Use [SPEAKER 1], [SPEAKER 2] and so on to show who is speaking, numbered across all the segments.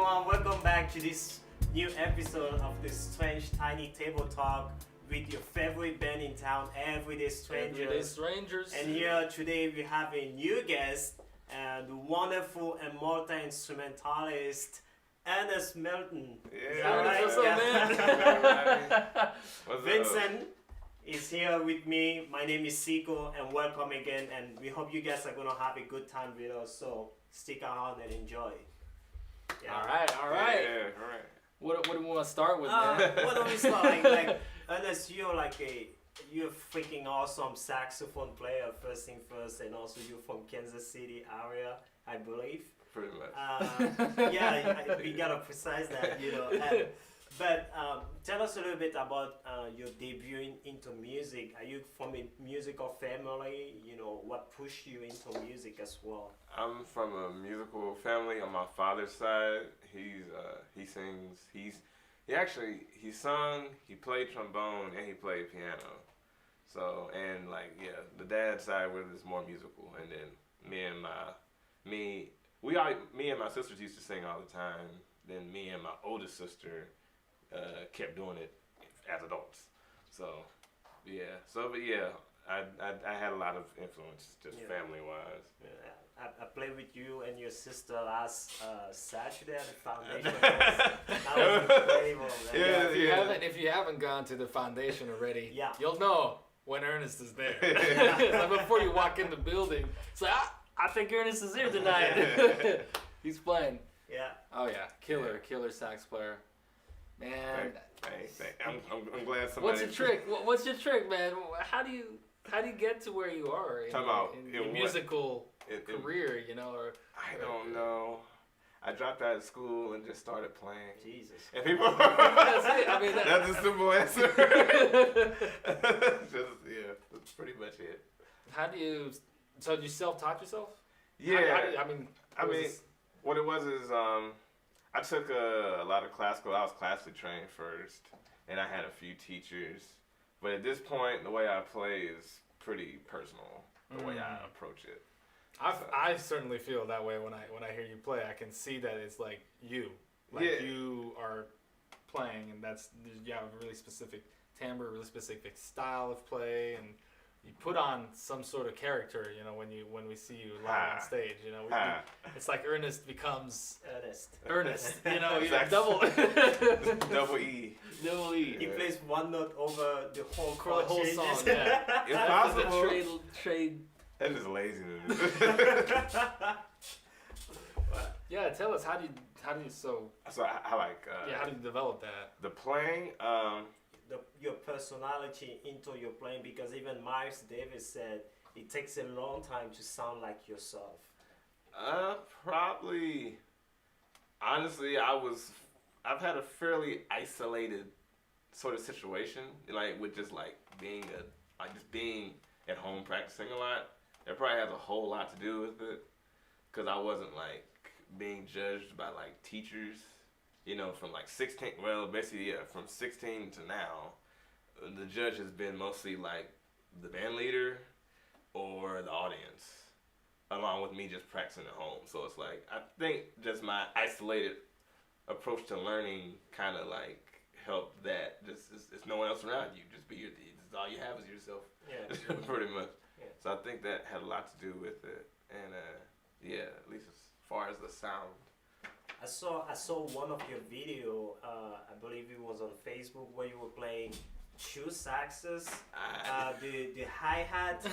[SPEAKER 1] everyone, welcome back to this new episode of the Strange Tiny Table Talk with your favorite band in town, Everyday Strangers.
[SPEAKER 2] Everyday Strangers.
[SPEAKER 1] And here today we have a new guest, the wonderful and multi-instrumentalist, Ernest Melton.
[SPEAKER 2] Yeah,
[SPEAKER 1] What's
[SPEAKER 2] up,
[SPEAKER 3] What's
[SPEAKER 1] Vincent is here with me. My name is Siko, and welcome again. And we hope you guys are gonna have a good time with us. So stick around and enjoy. Yeah.
[SPEAKER 2] All right.
[SPEAKER 3] Yeah, all right.
[SPEAKER 2] What do we want to start with, man?
[SPEAKER 1] What do we start? Like, unless you're a freaking awesome saxophone player, first thing first, and also you're from Kansas City area, I believe.
[SPEAKER 3] Pretty much.
[SPEAKER 1] We gotta precise that, But tell us a little bit about your debut into music. Are you from a musical family? What pushed you into music as well?
[SPEAKER 3] I'm from a musical family on my father's side. He sings. He sung, he played trombone, and he played piano. So, and the dad's side was more musical. And then me and my sisters used to sing all the time. Then me and my oldest sister kept doing it as adults. I had a lot of influence, just family-wise.
[SPEAKER 1] Yeah, I played with you and your sister last Saturday at the foundation. That was incredible, man.
[SPEAKER 2] If you haven't gone to the foundation already,
[SPEAKER 1] Yeah.
[SPEAKER 2] you'll know when Ernest is there. Like before you walk in the building, it's like, I think Ernest is here tonight. He's playing.
[SPEAKER 1] Yeah.
[SPEAKER 2] Oh yeah, killer sax player. Man,
[SPEAKER 3] I'm glad somebody.
[SPEAKER 2] what's your trick? What's your trick, man? How do you get to where you are in your musical career? Or
[SPEAKER 3] I don't know. I dropped out of school and just started playing.
[SPEAKER 1] Jesus.
[SPEAKER 3] And people.
[SPEAKER 2] That's it. I mean,
[SPEAKER 3] that's a simple answer. That's pretty much it.
[SPEAKER 2] How do you? So you self-taught yourself?
[SPEAKER 3] Yeah.
[SPEAKER 2] How
[SPEAKER 3] What it was is I took a lot of classical. I was classically trained first, and I had a few teachers. But at this point, the way I play is pretty personal. The way I approach it.
[SPEAKER 2] I certainly feel that way when I hear you play. I can see that it's like you, you are playing, and you have a really specific timbre, really specific style of play, and you put on some sort of character. When we see you live on stage, it's like Ernest becomes
[SPEAKER 1] Ernest.
[SPEAKER 3] Exactly.
[SPEAKER 2] double
[SPEAKER 3] Double E.
[SPEAKER 2] double E.
[SPEAKER 1] He plays one note over the whole
[SPEAKER 2] For the whole
[SPEAKER 1] chord
[SPEAKER 2] song.
[SPEAKER 1] changes.
[SPEAKER 2] Yeah.
[SPEAKER 3] It's
[SPEAKER 2] That's the
[SPEAKER 3] possible.
[SPEAKER 2] trade.
[SPEAKER 3] That is laziness.
[SPEAKER 2] Yeah, tell us how do you
[SPEAKER 3] So I like.
[SPEAKER 2] how do you develop that?
[SPEAKER 3] The playing.
[SPEAKER 1] Your personality into your playing, because even Miles Davis said it takes a long time to sound like yourself.
[SPEAKER 3] Probably. Honestly, I've had a fairly isolated sort of situation, with just being being at home practicing a lot. It probably has a whole lot to do with it, because I wasn't being judged by teachers, from 16. Well, basically, from 16 to now, the judge has been mostly the band leader or the audience, along with me just practicing at home. So it's I think just my isolated approach to learning kind of helped that. Just it's no one else around you. Just be all you have is yourself.
[SPEAKER 1] Yeah.
[SPEAKER 3] Pretty much.
[SPEAKER 1] Yeah.
[SPEAKER 3] So I think that had a lot to do with it, and at least as far as the sound.
[SPEAKER 1] I saw one of your video. I believe it was on Facebook, where you were playing two saxes, the hi hat,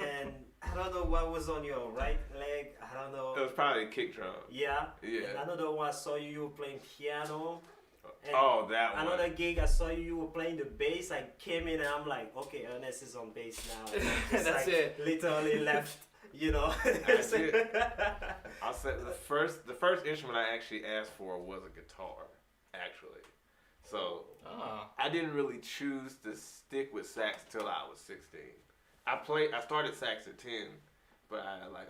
[SPEAKER 1] and I don't know what was on your right leg. I don't know.
[SPEAKER 3] It was probably a kick drum.
[SPEAKER 1] Yeah.
[SPEAKER 3] Yeah.
[SPEAKER 1] And another one I saw you were playing piano. And
[SPEAKER 3] That one.
[SPEAKER 1] another gig I saw you were playing the bass. I came in and I'm like, okay, Ernest is on bass now. And I just,
[SPEAKER 2] That's it.
[SPEAKER 1] Literally left.
[SPEAKER 3] That's it. I'll say the first instrument I actually asked for was a guitar, actually. So I didn't really choose to stick with sax till I was 16. I started sax at 10, but I was like,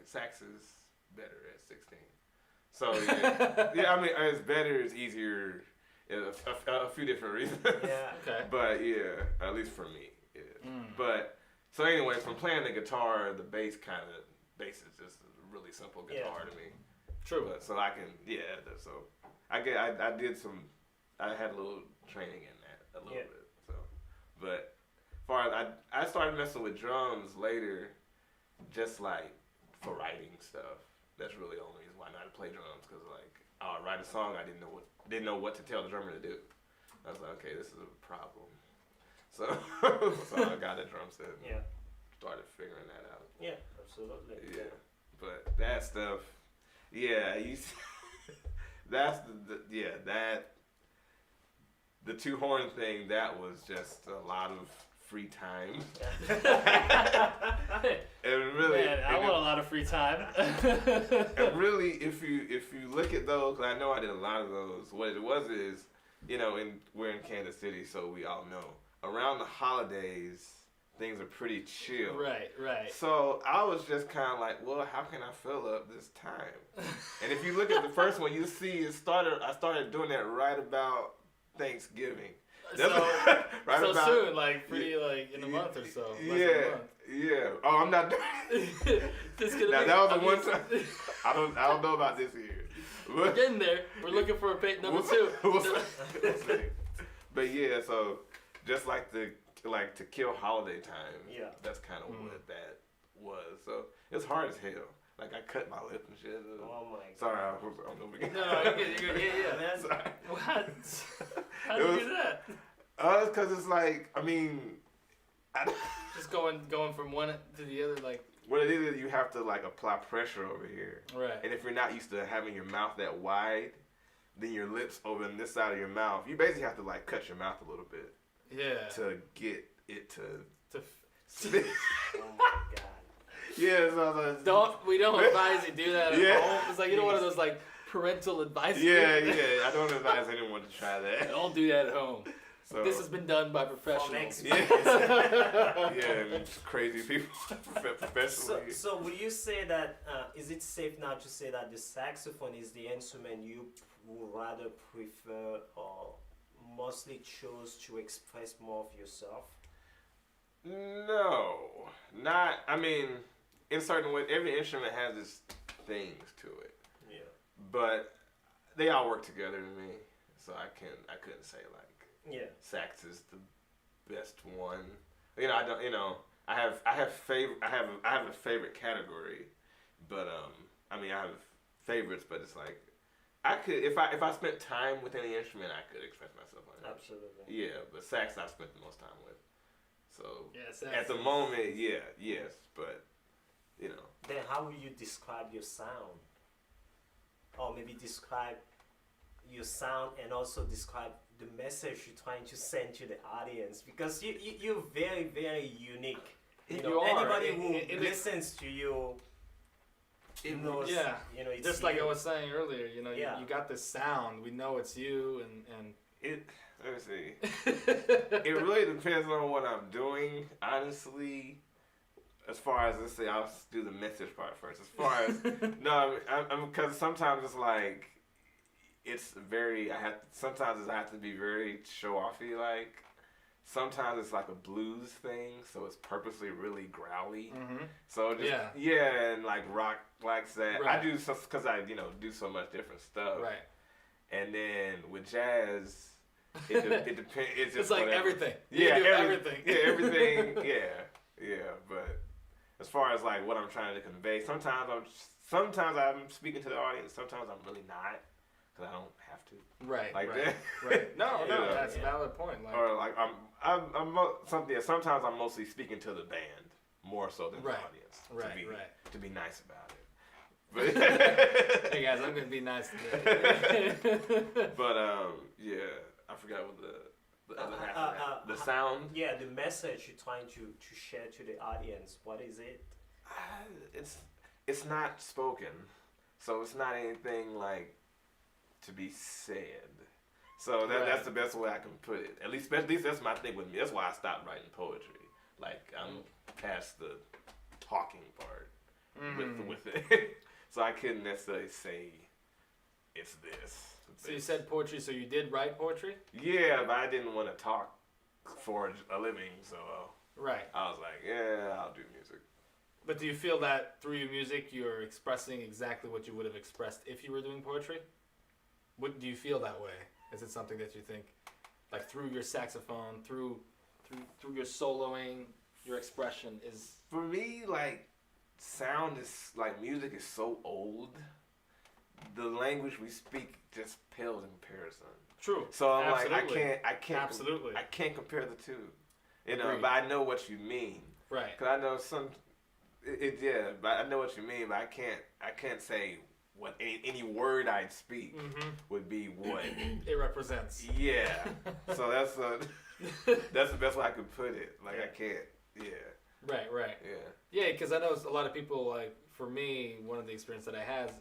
[SPEAKER 3] sax is better at 16. So it's better, it's easier, a few different reasons.
[SPEAKER 1] Yeah.
[SPEAKER 2] Okay.
[SPEAKER 3] But at least for me, But so anyway, from playing the guitar, the bass is just a really simple guitar to me.
[SPEAKER 2] True.
[SPEAKER 3] But, so I can, so I did some, I had a little training in that a little bit. So, but as far as I started messing with drums later, just like for writing stuff. That's really the only reason why not to play drums, because like I would write a song, I didn't know what to tell the drummer to do. I was like, okay, this is a problem. So so I got a drum set. And started figuring that out.
[SPEAKER 1] Yeah, absolutely.
[SPEAKER 3] Yeah, but that stuff, that's the two horn thing. That was just a lot of free time. And really,
[SPEAKER 2] man, I want a lot of free time.
[SPEAKER 3] And really, if you look at those, 'cause I know I did a lot of those. What it was is, we're in Kansas City, so we all know around the holidays things are pretty chill.
[SPEAKER 2] Right.
[SPEAKER 3] So I was just kind of like, well, how can I fill up this time? And if you look at the first one, you see I started doing that right about Thanksgiving.
[SPEAKER 2] So,
[SPEAKER 3] right
[SPEAKER 2] so
[SPEAKER 3] about,
[SPEAKER 2] soon, like pretty like in a month or so. Less than a month.
[SPEAKER 3] Yeah. Oh, I'm not doing it. Now that was the one time. I don't know about this year.
[SPEAKER 2] We're getting there. We're looking for a page number 2.
[SPEAKER 3] We'll see. But yeah, so just like to kill holiday time.
[SPEAKER 1] Yeah.
[SPEAKER 3] That's kind of what that was. So it's hard as hell. Like I cut my lip and shit.
[SPEAKER 1] Oh my God.
[SPEAKER 3] Sorry, I'm gonna be.
[SPEAKER 2] No, you're good. Yeah.
[SPEAKER 1] Man,
[SPEAKER 3] Sorry.
[SPEAKER 2] What? How do you do that?
[SPEAKER 3] It's cause it's like, I mean,
[SPEAKER 2] Just going from one to the other, like.
[SPEAKER 3] what it is you have to like apply pressure over here.
[SPEAKER 2] Right.
[SPEAKER 3] And if you're not used to having your mouth that wide, then your lips over on this side of your mouth, you basically have to like cut your mouth a little bit.
[SPEAKER 2] Yeah.
[SPEAKER 3] To get it to
[SPEAKER 2] spit.
[SPEAKER 1] oh my God.
[SPEAKER 3] Yeah, so
[SPEAKER 2] We don't advise you do that at home. It's like one of those like parental advice.
[SPEAKER 3] Yeah, I don't advise anyone to try that.
[SPEAKER 2] Don't do that at home.
[SPEAKER 3] So,
[SPEAKER 2] This has been done by professionals.
[SPEAKER 3] and crazy people professionally.
[SPEAKER 1] So would you say that is it safe now to say that the saxophone is the instrument you would rather prefer or mostly chose to express more of yourself?
[SPEAKER 3] No, not. I mean, in certain ways, every instrument has its things to it.
[SPEAKER 1] Yeah.
[SPEAKER 3] But they all work together to me, so I couldn't say like sax is the best one. I don't. I have a favorite category, but I have favorites, but it's like I could if I spent time with any instrument, I could express myself on it.
[SPEAKER 1] Absolutely.
[SPEAKER 3] Yeah, but sax I spent the most time with. So at the
[SPEAKER 2] sax.
[SPEAKER 3] moment, yes, but
[SPEAKER 1] Then how would you describe your sound? Or maybe describe your sound and also describe the message you're trying to send to the audience, because you're very, very unique.
[SPEAKER 2] You are.
[SPEAKER 1] Anybody who listens to you knows.
[SPEAKER 2] Yeah.
[SPEAKER 1] It's
[SPEAKER 2] Just like I was saying earlier,
[SPEAKER 1] Yeah.
[SPEAKER 2] you got this sound. We know it's you, and
[SPEAKER 3] let me see. It really depends on what I'm doing, honestly. As far as, let's say, I'll do the message part first. As far as because sometimes it's like sometimes I have to be very show offy. Like sometimes it's like a blues thing, so it's purposely really growly.
[SPEAKER 2] Mhm.
[SPEAKER 3] So just and like rock likes that.
[SPEAKER 2] Right.
[SPEAKER 3] I do because I do so much different stuff.
[SPEAKER 2] right.
[SPEAKER 3] And then with jazz, it depends. It's just
[SPEAKER 2] like
[SPEAKER 3] whatever.
[SPEAKER 2] everything.
[SPEAKER 3] Yeah,
[SPEAKER 2] You do everything.
[SPEAKER 3] Yeah, everything. Yeah. But as far as like what I'm trying to convey, sometimes I'm speaking to the audience. Sometimes I'm really not, because I don't have to.
[SPEAKER 2] Right.
[SPEAKER 3] Like
[SPEAKER 2] right.
[SPEAKER 3] that.
[SPEAKER 2] Right. No,
[SPEAKER 3] Yeah.
[SPEAKER 2] that's a valid point. Like,
[SPEAKER 3] Or like sometimes I'm mostly speaking to the band more so than the audience.
[SPEAKER 2] Right.
[SPEAKER 3] To be nice about it. But
[SPEAKER 2] hey guys, I'm gonna be nice today.
[SPEAKER 3] But I forgot what the other half of that. The sound.
[SPEAKER 1] Yeah, the message you're trying to share to the audience. What is it?
[SPEAKER 3] It's not spoken, so it's not anything like to be said. So that's the best way I can put it. At least that's my thing with me. That's why I stopped writing poetry. Like I'm past the talking part with it. So I couldn't necessarily say it's this.
[SPEAKER 2] So you said poetry, so you did write poetry?
[SPEAKER 3] Yeah, but I didn't want to talk for a living, so
[SPEAKER 2] Right.
[SPEAKER 3] I was like, yeah, I'll do music.
[SPEAKER 2] But do you feel that through your music you're expressing exactly what you would have expressed if you were doing poetry? What do you feel that way? Is it something that you think, like through your saxophone, through your soloing, your expression is?
[SPEAKER 3] For me, like sound is like music is so old. The language we speak just pales in comparison.
[SPEAKER 2] True.
[SPEAKER 3] So I'm
[SPEAKER 2] Absolutely.
[SPEAKER 3] like, I can't,
[SPEAKER 2] Absolutely.
[SPEAKER 3] I can't compare the two. You know,
[SPEAKER 2] Agreed.
[SPEAKER 3] but I know what you mean.
[SPEAKER 2] Right.
[SPEAKER 3] Cause I know but I know what you mean. But I can't say what any word I'd speak would be what
[SPEAKER 2] It represents.
[SPEAKER 3] Yeah. So that's the best way I could put it. Like I can't. Yeah.
[SPEAKER 2] Right. Yeah, because I know a lot of people, like, for me, one of the experience that I had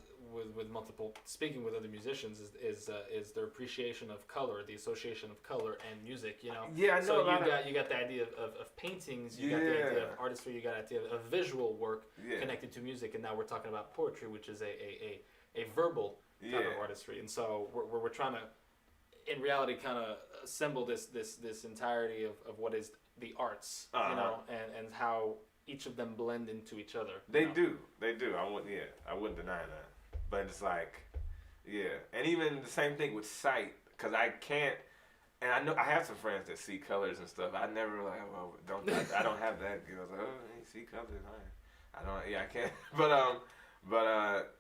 [SPEAKER 2] with multiple, speaking with other musicians is their appreciation of color, the association of color and music, you know?
[SPEAKER 3] Yeah, I know.
[SPEAKER 2] So you got the idea of paintings, you got the idea of artistry, you got the idea of visual work connected to music, and now we're talking about poetry, which is a verbal type of artistry. And so we're trying to, in reality, kind of assemble this entirety of what is the arts, you know, and how each of them blend into each other.
[SPEAKER 3] They do. I wouldn't deny that. But it's like, yeah, and even the same thing with sight, because I can't. And I know I have some friends that see colors and stuff. I never like, well, I don't have that. You know, like, oh, you see colors, I don't. Yeah, I can't. But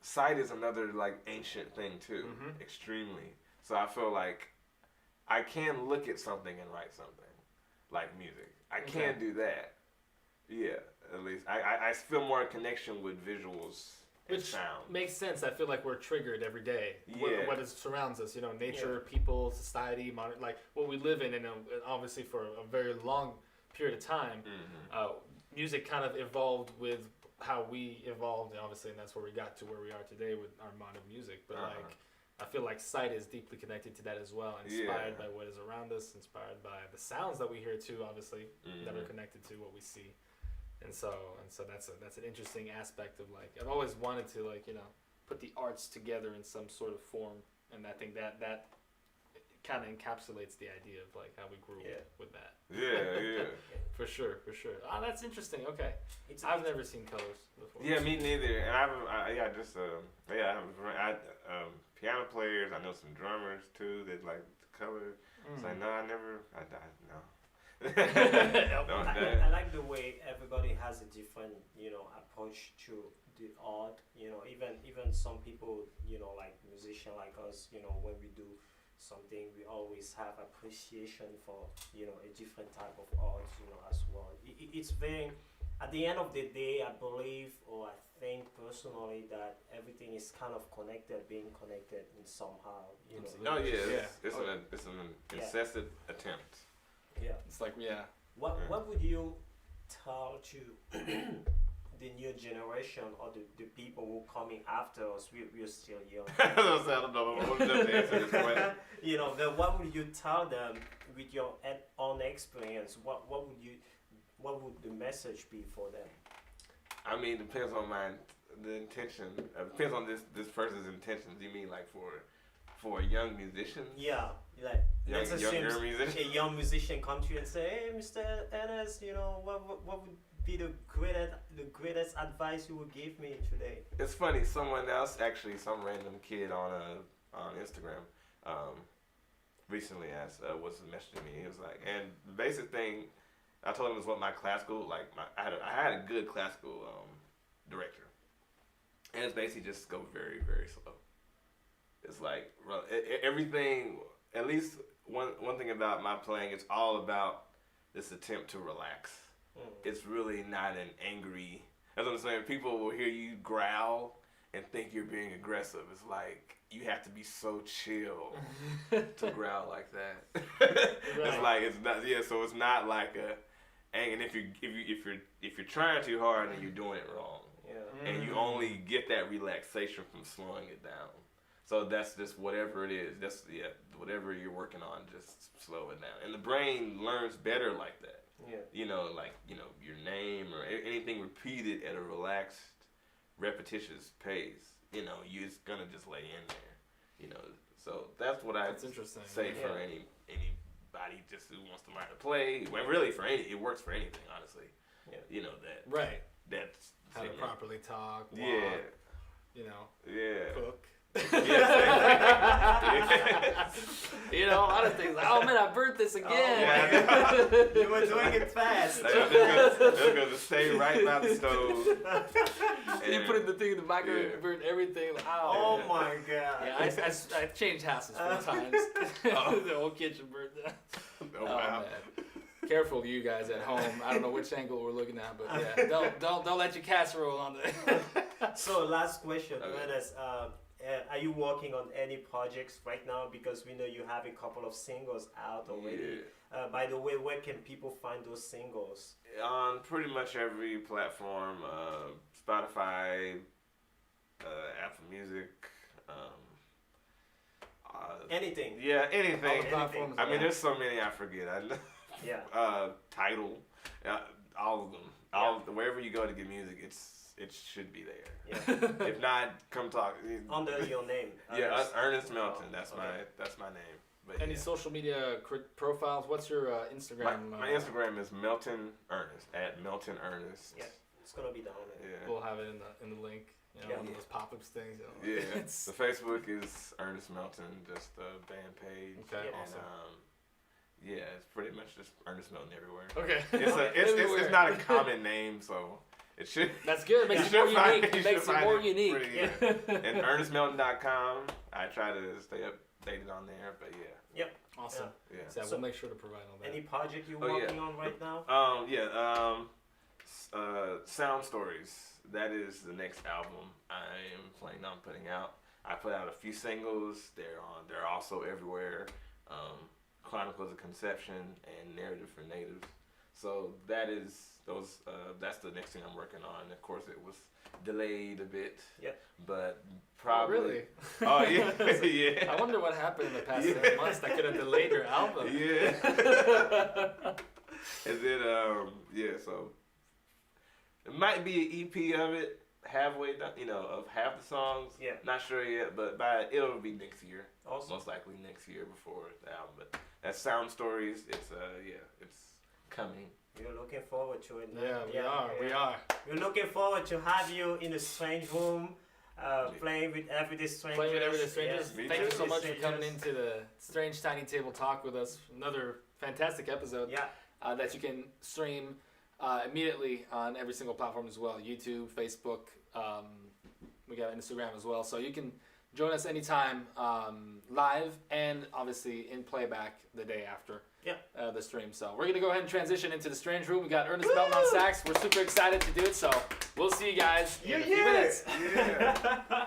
[SPEAKER 3] sight is another like ancient thing too, extremely. So I feel like I can look at something and write something, like music. I can do that. Yeah, at least I feel more in connection with visuals.
[SPEAKER 2] Which
[SPEAKER 3] sound.
[SPEAKER 2] Makes sense. I feel like we're triggered every day.
[SPEAKER 3] Yeah.
[SPEAKER 2] What surrounds us, you know, nature, people, society, modern, like what we live in, and obviously for a very long period of time, music kind of evolved with how we evolved, and obviously, and that's where we got to where we are today with our modern music. But like, I feel like sight is deeply connected to that as well, inspired by what is around us, inspired by the sounds that we hear too, obviously, that are connected to what we see. And so that's an interesting aspect of, like, I've always wanted to, like, you know, put the arts together in some sort of form, and I think that kind of encapsulates the idea of like how we grew up with that.
[SPEAKER 3] Yeah.
[SPEAKER 2] For sure. Oh, that's interesting. Okay, I've never seen colors before.
[SPEAKER 3] Yeah, me neither. And I have piano players. I know some drummers too that like the color. It's like no, I no.
[SPEAKER 1] I like the way everybody has a different, you know, approach to the art. You know, even some people, you know, like musician like us, you know, when we do something, we always have appreciation for, you know, a different type of art, you know, as well. It's very, at the end of the day, I believe, or I think personally, that everything is kind of connected, being connected in somehow, you know.
[SPEAKER 3] Oh yeah, it's an incessant attempt.
[SPEAKER 1] Yeah.
[SPEAKER 2] It's like,
[SPEAKER 1] What would you tell to the new generation or the people who are coming after us? We're still young.
[SPEAKER 3] I don't know. I'm going to answer this question.
[SPEAKER 1] You know, what would you tell them with your own experience? What would the message be for them?
[SPEAKER 3] I mean, it depends on the intention. Depends on this person's intentions. You mean like for a young musician?
[SPEAKER 1] Yeah, like let's assume
[SPEAKER 3] younger musician.
[SPEAKER 1] a young musician come to you and say, "Hey, Mr. Ernest, you know, what would be the greatest advice you would give me today?"
[SPEAKER 3] It's funny. Someone else, actually, some random kid on Instagram, recently was messaging me. He was like, and the basic thing I told him was what my classical, like I had a good classical director, and it's basically just go very, very slow. It's like everything. At least one thing about my playing, it's all about this attempt to relax. It's really not an angry. That's what I'm saying. People will hear you growl and think you're being aggressive. It's like you have to be so chill to growl like that. It's like it's not. Yeah, so it's not like a. And if you're trying too hard, then you're doing it wrong.
[SPEAKER 1] Yeah.
[SPEAKER 3] And you only get that relaxation from slowing it down. So that's just whatever it is. Whatever you're working on, just slow it down. And the brain learns better like that.
[SPEAKER 1] Yeah.
[SPEAKER 3] You know, like, you know, your name or anything repeated at a relaxed, repetitious pace. You know, it's gonna just lay in there. You know, so that's what I'd say for anybody just who wants to learn to play. Well, really, it works for anything, honestly.
[SPEAKER 1] Yeah.
[SPEAKER 3] You know that.
[SPEAKER 2] Right.
[SPEAKER 3] that's
[SPEAKER 2] How to
[SPEAKER 3] singing.
[SPEAKER 2] properly talk, walk,
[SPEAKER 3] Yeah.
[SPEAKER 2] you know,
[SPEAKER 3] Yeah.
[SPEAKER 2] cook.
[SPEAKER 3] Yeah.
[SPEAKER 2] You know, a lot of things. Like, oh man, I burnt this again.
[SPEAKER 3] Yeah.
[SPEAKER 1] You were doing it fast.
[SPEAKER 3] They're gonna stay right by the stove.
[SPEAKER 2] You put the thing in the microwave,
[SPEAKER 3] Yeah.
[SPEAKER 2] burn everything. Like,
[SPEAKER 1] Oh
[SPEAKER 2] oh,
[SPEAKER 1] my god.
[SPEAKER 2] Yeah, I changed houses 4 times. The whole kitchen burned down.
[SPEAKER 3] Oh, wow.
[SPEAKER 2] Man. Careful, you guys at home. I don't know which angle we're looking at, but yeah, don't let your casserole on the.
[SPEAKER 1] So last question,
[SPEAKER 3] Okay.
[SPEAKER 1] Ernest, are you working on any projects right now? Because we know you have a couple of singles out already. By the way, where can people find those singles?
[SPEAKER 3] On pretty much every platform, Spotify, Apple Music,
[SPEAKER 1] Anything.
[SPEAKER 3] yeah,
[SPEAKER 2] All
[SPEAKER 3] anything.
[SPEAKER 2] the platforms.
[SPEAKER 3] I mean,
[SPEAKER 1] Yeah.
[SPEAKER 3] there's so many I forget.
[SPEAKER 1] Yeah.
[SPEAKER 3] Tidal, all of them. Wherever you go to get music, it should be there.
[SPEAKER 1] Yeah.
[SPEAKER 3] If not, come talk.
[SPEAKER 1] Under your name.
[SPEAKER 3] Yeah,
[SPEAKER 1] Ernest.
[SPEAKER 3] Ernest Melton. That's
[SPEAKER 1] Okay.
[SPEAKER 3] my name. But
[SPEAKER 2] Any
[SPEAKER 3] yeah.
[SPEAKER 2] social media profiles? What's your Instagram?
[SPEAKER 3] My Instagram is Melton Ernest at Melton Ernest.
[SPEAKER 1] Yeah. It's gonna be down there.
[SPEAKER 3] Yeah.
[SPEAKER 2] We'll have it in the link. You know,
[SPEAKER 1] Yeah.
[SPEAKER 2] one of those pop-ups things. You know.
[SPEAKER 3] Yeah.
[SPEAKER 2] It's-
[SPEAKER 3] The Facebook is Ernest Melton, just the band page.
[SPEAKER 2] Okay,
[SPEAKER 3] And,
[SPEAKER 2] awesome.
[SPEAKER 3] yeah, it's pretty much just Ernest Melton everywhere.
[SPEAKER 2] Okay.
[SPEAKER 3] It's not a common name, so it should.
[SPEAKER 2] That's good. It makes
[SPEAKER 3] You
[SPEAKER 2] it more
[SPEAKER 3] should find-
[SPEAKER 2] unique.
[SPEAKER 3] you
[SPEAKER 2] It
[SPEAKER 3] should
[SPEAKER 2] makes it
[SPEAKER 3] find
[SPEAKER 2] more
[SPEAKER 3] it
[SPEAKER 2] unique.
[SPEAKER 3] pretty, yeah. And ErnestMelton.com. I try to stay updated on there, but yeah.
[SPEAKER 2] Awesome.
[SPEAKER 3] Yeah.
[SPEAKER 2] So
[SPEAKER 1] So-
[SPEAKER 2] we'll make sure to provide all that.
[SPEAKER 1] Any project you're
[SPEAKER 3] Oh, yeah.
[SPEAKER 1] working on right now?
[SPEAKER 3] Sound Stories. That is the next album I am planning on putting out. I put out a few singles. They're also everywhere. Chronicles of Conception and Narrative for Natives. So that's the next thing I'm working on. Of course, it was delayed a bit.
[SPEAKER 1] Yeah.
[SPEAKER 3] But
[SPEAKER 2] Oh,
[SPEAKER 3] probably.
[SPEAKER 2] really?
[SPEAKER 3] Oh yeah, yeah.
[SPEAKER 2] I wonder what happened in the past
[SPEAKER 3] Yeah.
[SPEAKER 2] 6 months that could have delayed your album.
[SPEAKER 3] Yeah. And then so it might be an EP of it, halfway done, of half the songs.
[SPEAKER 1] Yeah.
[SPEAKER 3] Not sure yet, but it'll be next year.
[SPEAKER 1] Awesome.
[SPEAKER 3] Most likely next year before the album. But that's Sound Stories. It's coming.
[SPEAKER 1] We're looking forward to it.
[SPEAKER 2] Yeah, we are.
[SPEAKER 1] We're looking forward to have you in a strange room, playing with Everyday Strangers.
[SPEAKER 2] Playing with Everyday Strangers.
[SPEAKER 3] Me
[SPEAKER 2] Thank you
[SPEAKER 3] too.
[SPEAKER 2] so much for
[SPEAKER 1] Strangers.
[SPEAKER 2] coming into the Strange Tiny Table Talk with us. Another fantastic episode
[SPEAKER 1] Yeah.
[SPEAKER 2] that you can stream immediately on every single platform as well. YouTube, Facebook. We got Instagram as well. So you can join us anytime live and obviously in playback the day after the stream. So we're going to go ahead and transition into the Strange Room. We got Ernest Melton on sax. We're super excited to do it. So we'll see you guys in a few minutes.
[SPEAKER 3] Yeah.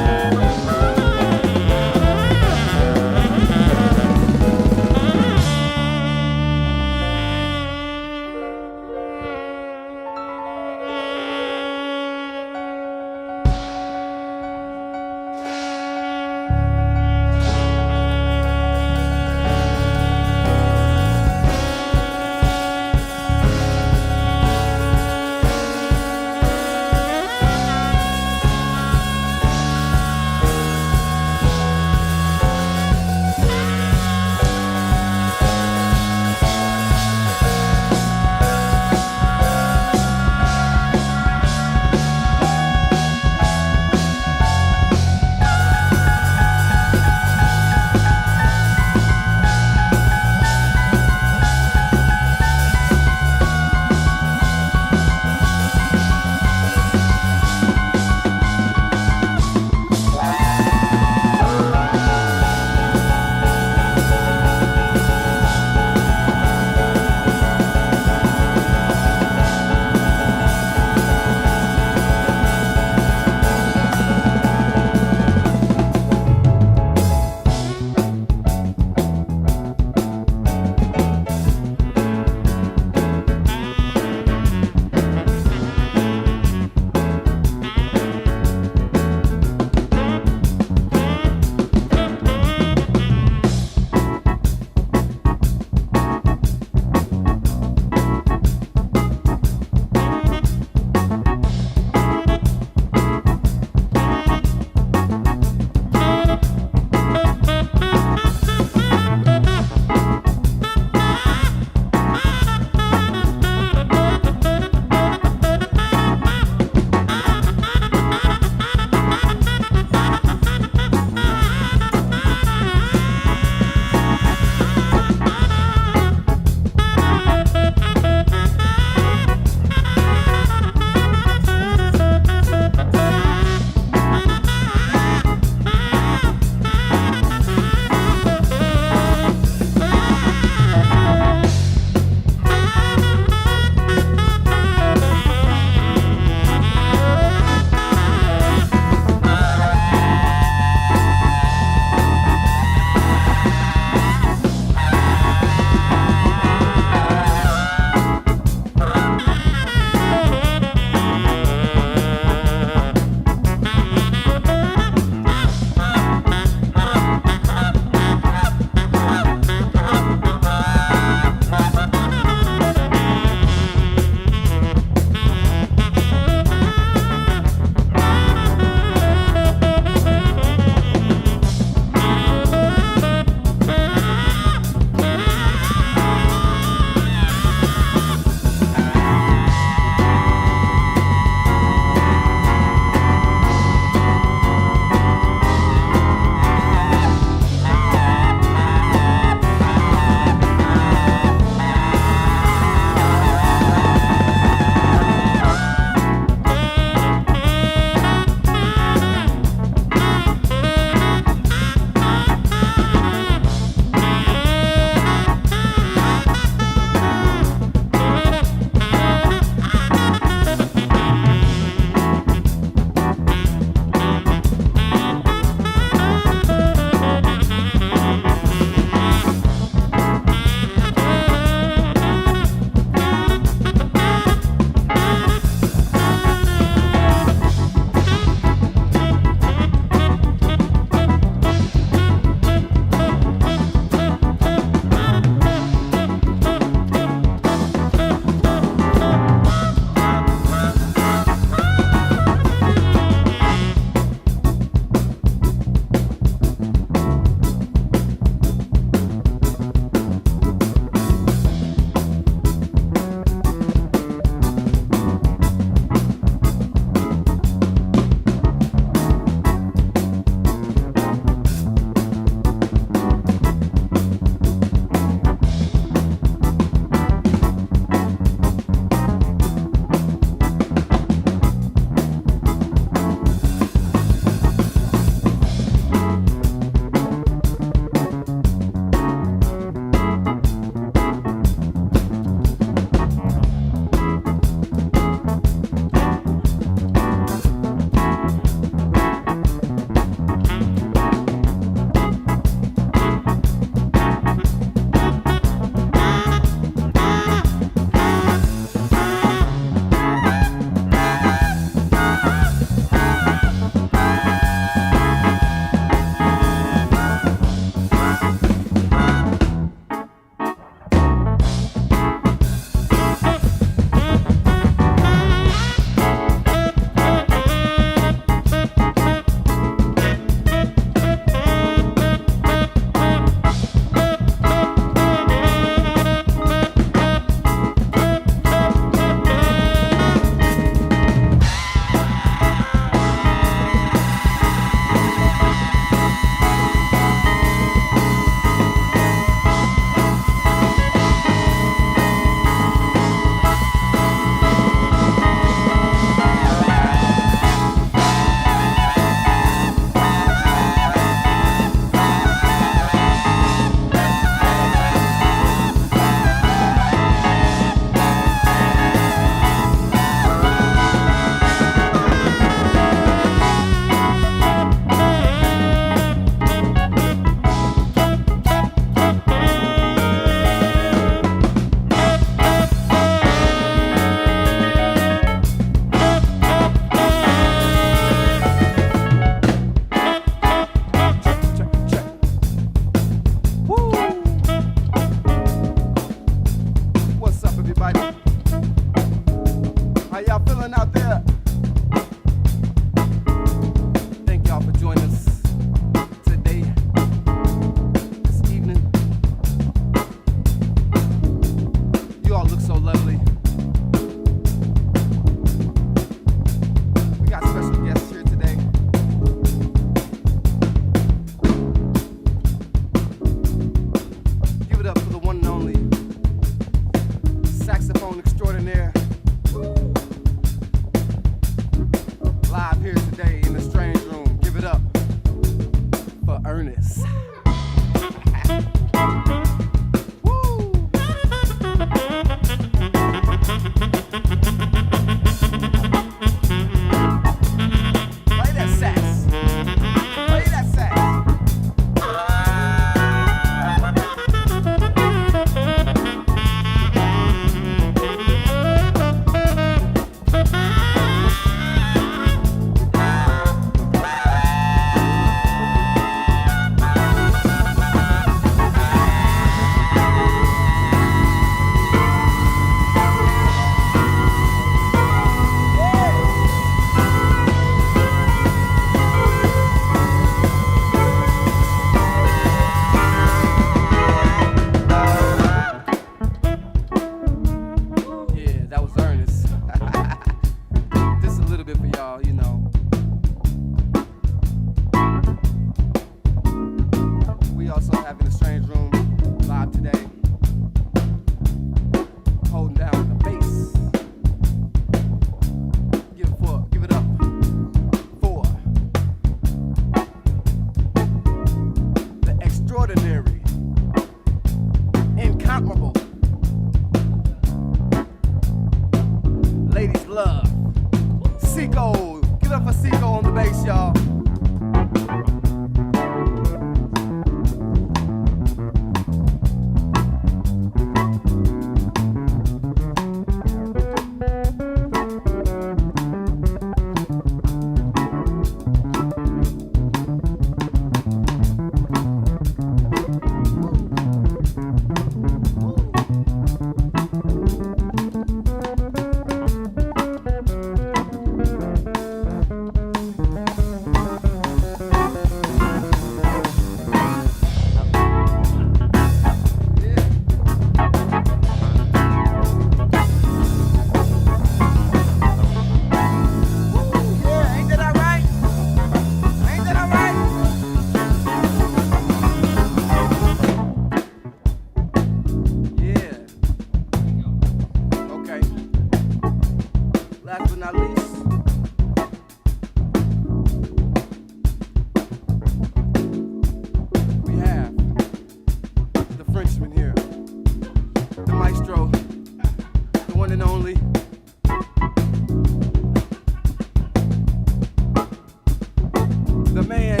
[SPEAKER 4] the man.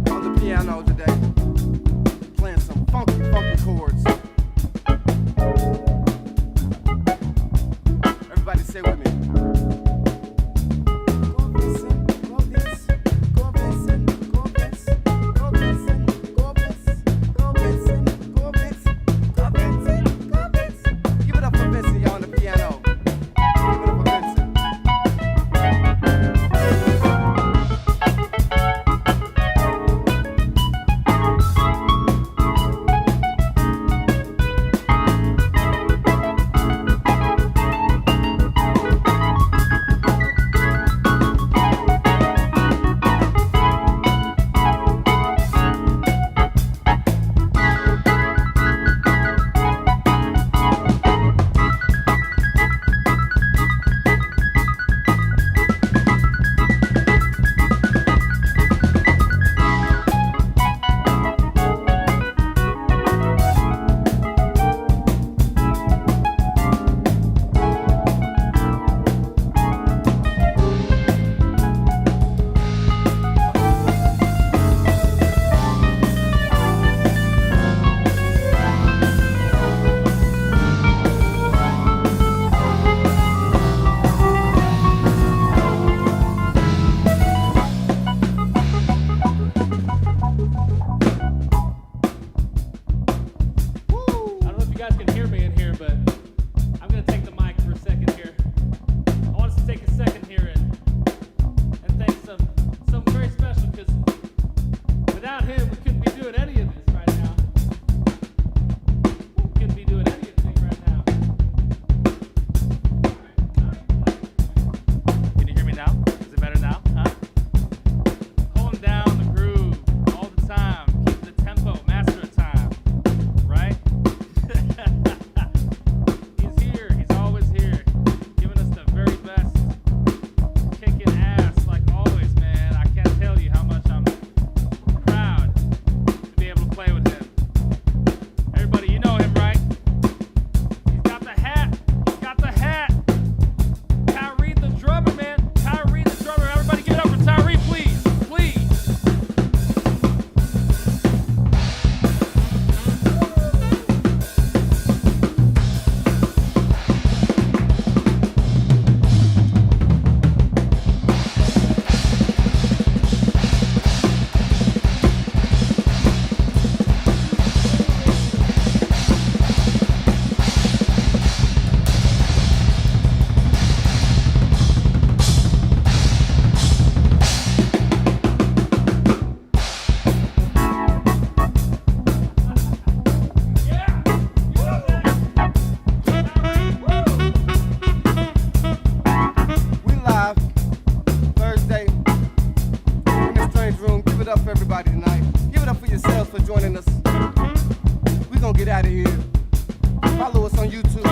[SPEAKER 4] On the piano today, playing some funky, funky chords. Everybody say with me. Give it up for Vincent, y'all on the piano. Give it up for Vincent.
[SPEAKER 5] I don't know if you guys can hear me in here, but I'm going to take the mic for a second here. I want us to take a second here and thank some very special, because without him, we couldn't be doing any of this right now. We couldn't be doing anything right now. Can you hear me now? Is it better now? Huh? Pulling down the groove all the time, keep the tempo, master of time, right? He's here. He's always here, giving us the very best, kicking ass like always, man. I can't tell you how much I'm proud to be able to play with him. Everybody, you know him, right? He's got the hat. He's got the hat. Tyree the drummer, man. Tyree the drummer. Everybody give it up for Tyree, please. Please. Yeah. You love that.
[SPEAKER 4] We live Thursday in the Strange Room. Give it up for everybody tonight. Give it up for yourselves for joining us. We're gonna get out of here. Follow us on YouTube.